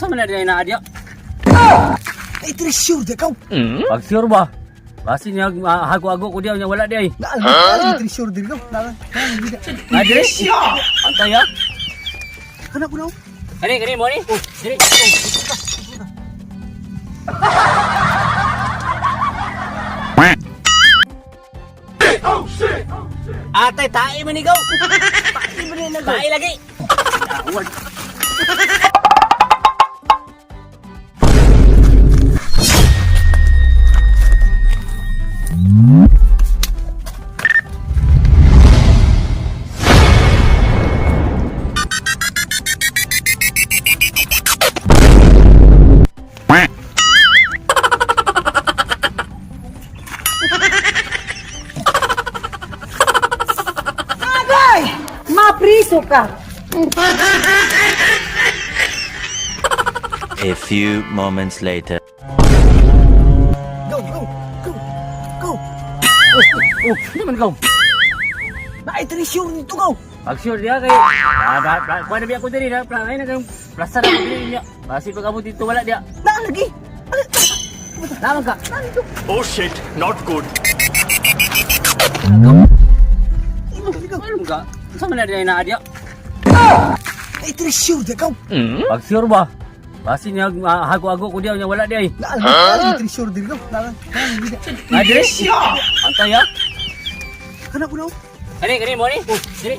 Sa man na ina adya? Ay, treasure di ka. Pag sure ba? Basi niya hago-hago ko diya wala di ay. Ay, treasure di ka. Adres? Antay ya? Kana ko na. Kani mo ni? Diri. Atay tae manigaw. Tae lagi. Award. Mapriso ka. A few moments later. Go. Oh, hindi man gaw. Ay, treasure dito ka. Pag sure dia kay kuha na biya ko diri na ay na kang plaster na diri niya. Basi pag abot dito wala dia. Lagi. Naman ka. Oh shit, not good. Ano ka? Sa man na ina adya? Ay, treasure di ka. Pag sure ba? Basi niya hago-hago ko diya wala di ay. Ay, treasure di ka. Adres? Antay ya? Kana ko na. Kani mo ni? Diri.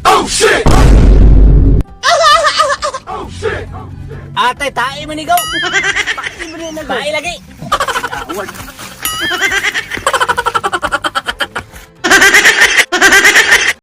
Oh shit! Atay tae manigaw. Tae lagi. Award.